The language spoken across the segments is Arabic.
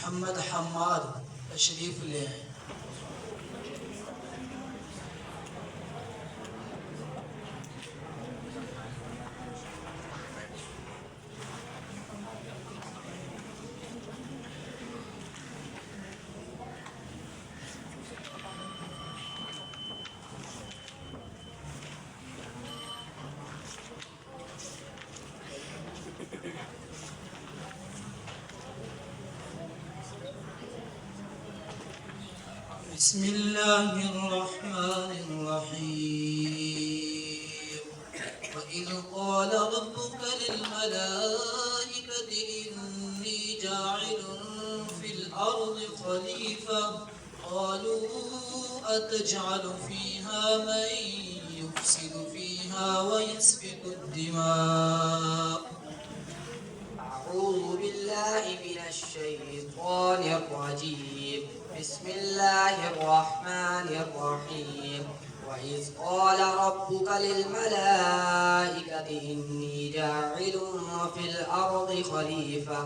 محمد حماد تشریف لے آئیں. بسم الله الرحمن الرحيم. وإذ قال ربك للملائكة إني جاعل في الأرض خليفة قالوا أتجعل فيها من يفسد فيها ويسفك الدماء. أعوذ بالله من الشيطان الرجيم. بسم الله الرحمن الرحيم. وإذ قال ربك للملائكة إني جاعل في الأرض خليفة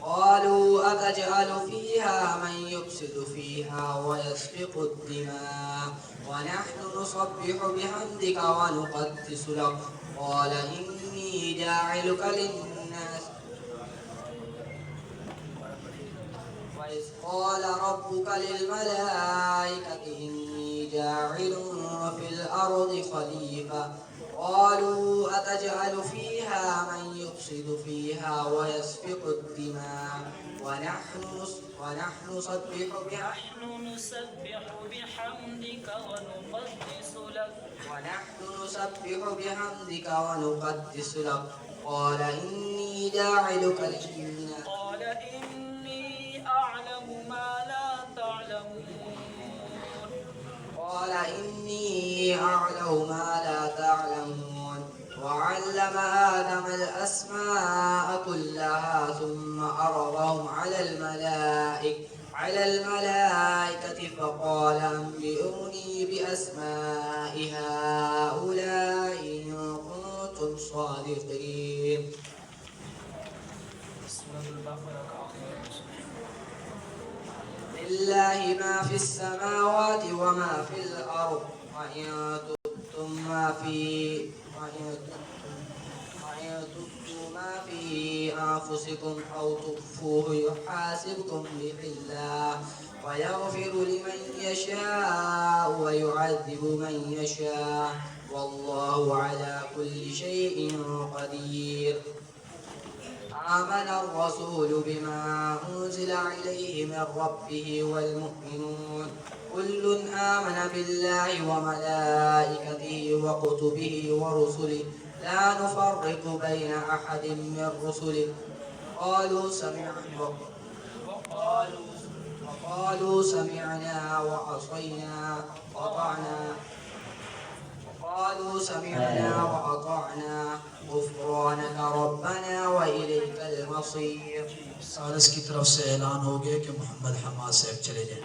قالوا أتجعل فيها من يفسد فيها ويسفك الدماء ونحن نسبح بحمدك ونقدس لك قال إني جاعلك للناس. وإذ قال ربك للملائكة إني جاعل في الأرض خليفة قالوا أتجعل فيها من يفسد فيها ويسفك الدماء ونحن نسبح بحمدك ونقدس لك قال إني جاعلك للناس. قال إني أعلم ما لا تعلمون. وعلم آدم الأسماء كلها ثم عرضهم على الملائكة فقال أنبئوني بأسماء هؤلاء إن كنتم صادقين. لله ما في السماوات وما في الأرض وإن تبتم ما في أنفسكم أو تخفوه يحاسبكم به الله ويغفر لمن يشاء ويعذب من يشاء والله على كل شيء قدير. آمن الرسول بما أنزل إليه من ربه والمؤمنون كل آمن بالله وملائكته وكتبه ورسله لا نفرق بين أحد من رسله وقالوا سمعنا وأطعنا غفرانك ربنا وإليك المصير. سادس کی طرف سے اعلان ہو گیا کہ محمد حماد صاحب چلے جائیں.